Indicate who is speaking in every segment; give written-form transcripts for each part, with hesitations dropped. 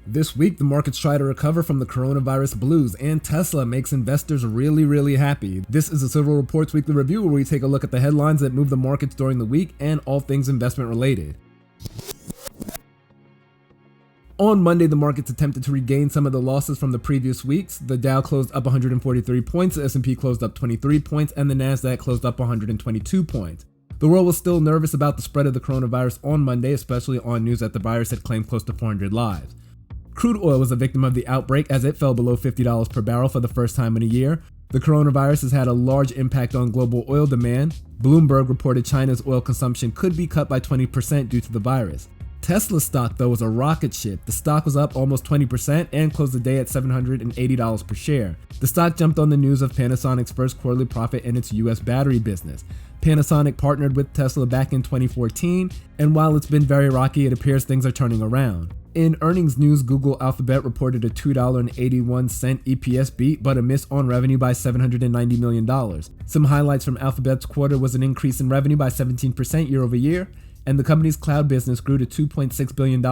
Speaker 1: This week, the markets try to recover from the coronavirus blues, and Tesla makes investors really happy. This is a Civil Reports Weekly Review where we take a look at the headlines that move the markets during the week and all things investment related. On Monday, the markets attempted to regain some of the losses from the previous weeks. The Dow closed up 143 points, the S&P closed up 23 points, and the Nasdaq closed up 122 points. The world was still nervous about the spread of the coronavirus on Monday, especially on news that the virus had claimed close to 400 lives. Crude oil was a victim of the outbreak as it fell below $50 per barrel for the first time in a year. The coronavirus has had a large impact on global oil demand. Bloomberg reported China's oil consumption could be cut by 20% due to the virus. Tesla stock, though, was a rocket ship. The stock was up almost 20% and closed the day at $780 per share. The stock jumped on the news of Panasonic's first quarterly profit in its US battery business. Panasonic partnered with Tesla back in 2014, and while it's been very rocky, it appears things are turning around. In earnings news, Google Alphabet reported a $2.81 EPS beat, but a miss on revenue by $790 million. Some highlights from Alphabet's quarter was an increase in revenue by 17% year over year, and the company's cloud business grew to $2.6 billion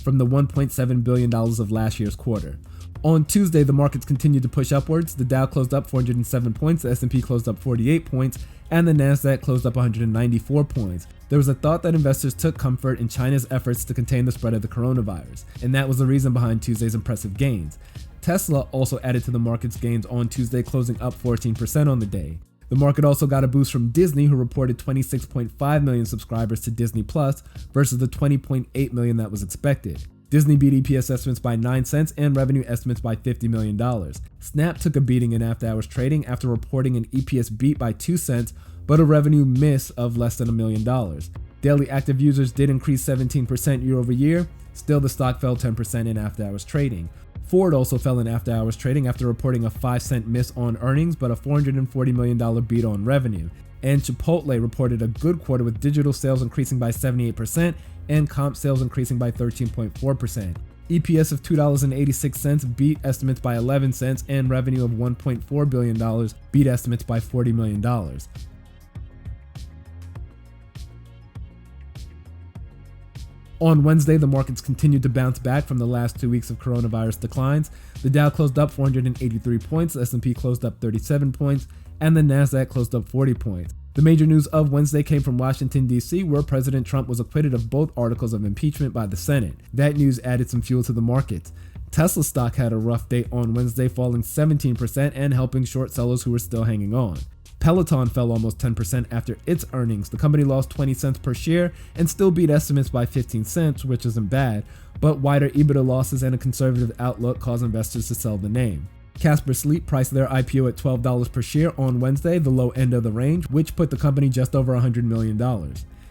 Speaker 1: from the $1.7 billion of last year's quarter. On Tuesday, the markets continued to push upwards. The Dow closed up 407 points, the S&P closed up 48 points, and the Nasdaq closed up 194 points. There was a thought that investors took comfort in China's efforts to contain the spread of the coronavirus, and that was the reason behind Tuesday's impressive gains. Tesla also added to the market's gains on Tuesday, closing up 14% on the day. The market also got a boost from Disney, who reported 26.5 million subscribers to Disney Plus versus the 20.8 million that was expected. Disney beat EPS estimates by 9 cents and revenue estimates by $50 million. Snap took a beating in after-hours trading after reporting an EPS beat by 2 cents, but a revenue miss of less than $1 million. Daily active users did increase 17% year over year. Still, the stock fell 10% in after-hours trading. Ford also fell in after-hours trading after reporting a 5-cent miss on earnings, but a $440 million beat on revenue. And Chipotle reported a good quarter with digital sales increasing by 78% and comp sales increasing by 13.4%. EPS of $2.86 beat estimates by 11 cents and revenue of $1.4 billion beat estimates by $40 million. On Wednesday, the markets continued to bounce back from the last 2 weeks of coronavirus declines. The Dow closed up 483 points, the S&P closed up 37 points, and the Nasdaq closed up 40 points. The major news of Wednesday came from Washington, D.C., where President Trump was acquitted of both articles of impeachment by the Senate. That news added some fuel to the markets. Tesla stock had a rough day on Wednesday, falling 17% and helping short sellers who were still hanging on. Peloton fell almost 10% after its earnings. The company lost 20 cents per share and still beat estimates by 15 cents, which isn't bad, but wider EBITDA losses and a conservative outlook caused investors to sell the name. Casper priced their IPO at $12 per share on Wednesday, the low end of the range, which put the company just over $100 million.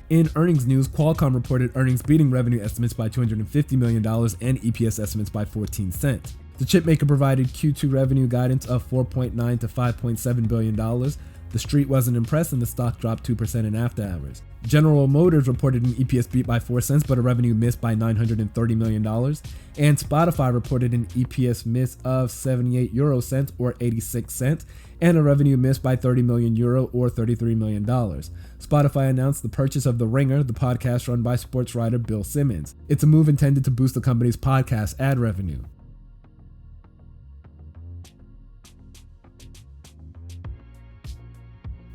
Speaker 1: In earnings news, Qualcomm reported earnings beating revenue estimates by $250 million and EPS estimates by 14 cents. The chipmaker provided Q2 revenue guidance of $4.9 to $5.7 billion. The street wasn't impressed and the stock dropped 2% in after hours. General Motors reported an EPS beat by 4 cents but a revenue miss by $930 million. And Spotify reported an EPS miss of 78 euro cents or 86 cents and a revenue miss by 30 million euro or $33 million. Spotify announced the purchase of The Ringer, the podcast run by sports writer Bill Simmons. It's a move intended to boost the company's podcast ad revenue.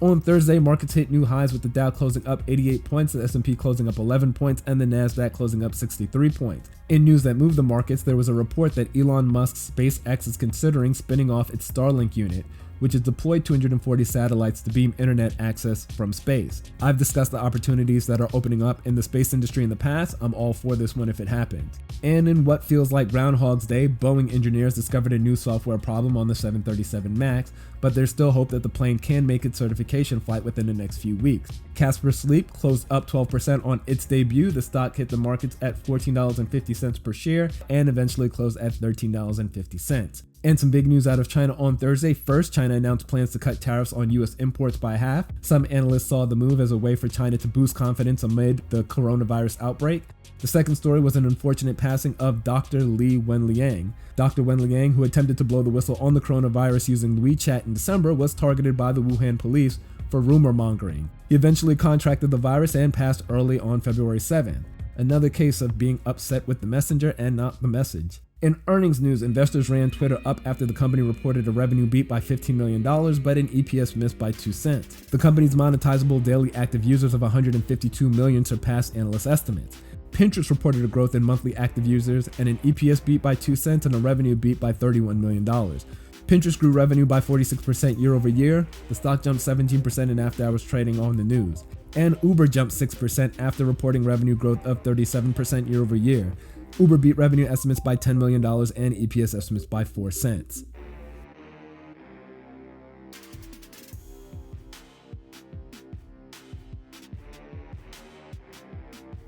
Speaker 1: On Thursday, markets hit new highs with the Dow closing up 88 points, the S&P closing up 11 points, and the Nasdaq closing up 63 points. In news that moved the markets, there was a report that Elon Musk's SpaceX is considering spinning off its Starlink unit, which has deployed 240 satellites to beam internet access from space. I've discussed the opportunities that are opening up in the space industry in the past. I'm all for this one if it happens. And in what feels like Groundhog's Day, Boeing engineers discovered a new software problem on the 737 MAX, but there's still hope that the plane can make its certification flight within the next few weeks. Casper closed up 12% on its debut. The stock hit the markets at $14.50 per share and eventually closed at $13.50. And some big news out of China on Thursday. First, China announced plans to cut tariffs on U.S. imports by half. Some analysts saw the move as a way for China to boost confidence amid the coronavirus outbreak. The second story was an unfortunate passing of Dr. Li Wenliang. Dr. Wenliang, who attempted to blow the whistle on the coronavirus using WeChat in December, was targeted by the Wuhan police for rumor mongering. He eventually contracted the virus and passed early on February 7th. Another case of being upset with the messenger and not the message. In earnings news, investors ran Twitter up after the company reported a revenue beat by $15 million, but an EPS missed by 2 cents. The company's monetizable daily active users of 152 million surpassed analyst estimates. Pinterest reported a growth in monthly active users and an EPS beat by 2 cents and a revenue beat by $31 million. Pinterest grew revenue by 46% year over year. The stock jumped 17% in after hours trading on the news. And Uber jumped 6% after reporting revenue growth of 37% year over year. Uber beat revenue estimates by $10 million and EPS estimates by 4 cents.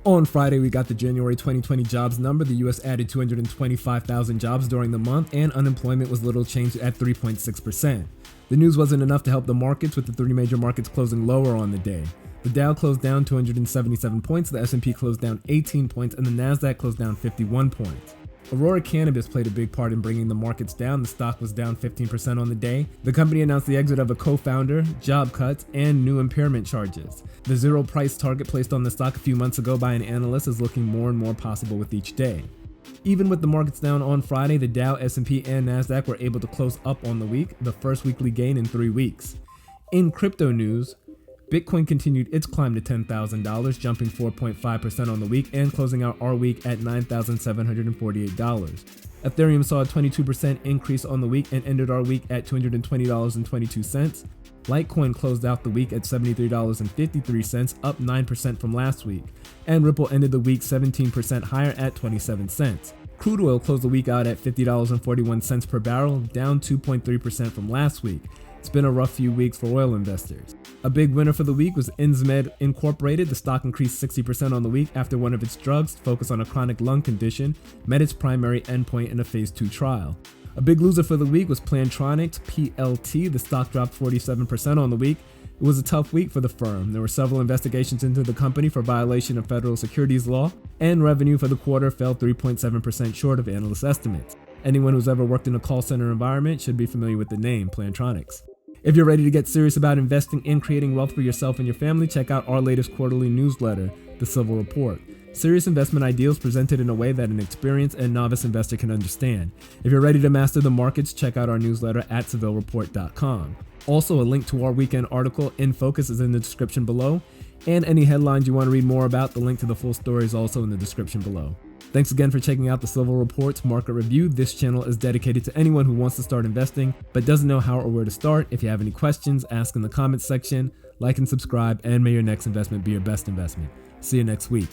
Speaker 1: On Friday, we got the January 2020 jobs number. The US added 225,000 jobs during the month, and unemployment was little changed at 3.6%. The news wasn't enough to help the markets, with the 3 major markets closing lower on the day. The Dow closed down 277 points, the S&P closed down 18 points, and the Nasdaq closed down 51 points. Aurora Cannabis played a big part in bringing the markets down. The stock was down 15% on the day. The company announced the exit of a co-founder, job cuts, and new impairment charges. The zero price target placed on the stock a few months ago by an analyst is looking more and more possible with each day. Even with the markets down on Friday, the Dow, S&P, and Nasdaq were able to close up on the week, the first weekly gain in 3 weeks. In crypto news, Bitcoin continued its climb to $10,000, jumping 4.5% on the week and closing out our week at $9,748. Ethereum saw a 22% increase on the week and ended our week at $220.22. Litecoin closed out the week at $73.53, up 9% from last week, and Ripple ended the week 17% higher at 27 cents. Crude oil closed the week out at $50.41 per barrel, down 2.3% from last week. It's been a rough few weeks for oil investors. A big winner for the week was Insmed Incorporated. The stock increased 60% on the week after one of its drugs, focused on a chronic lung condition, met its primary endpoint in a phase 2 trial. A big loser for the week was Plantronics PLT. The stock dropped 47% on the week. It was a tough week for the firm. There were several investigations into the company for violation of federal securities law, and revenue for the quarter fell 3.7% short of analyst estimates. Anyone who's ever worked in a call center environment should be familiar with the name Plantronics. If you're ready to get serious about investing and creating wealth for yourself and your family, check out our latest quarterly newsletter, The Civil Report. Serious investment ideals presented in a way that an experienced and novice investor can understand. If you're ready to master the markets, check out our newsletter at civilreport.com. Also, a link to our weekend article in Focus is in the description below, and any headlines you want to read more about, the link to the full story is also in the description below. Thanks again for checking out the Civil Report's market review. This channel is dedicated to anyone who wants to start investing but doesn't know how or where to start. If you have any questions, ask in the comments section, like and subscribe, and may your next investment be your best investment. See you next week.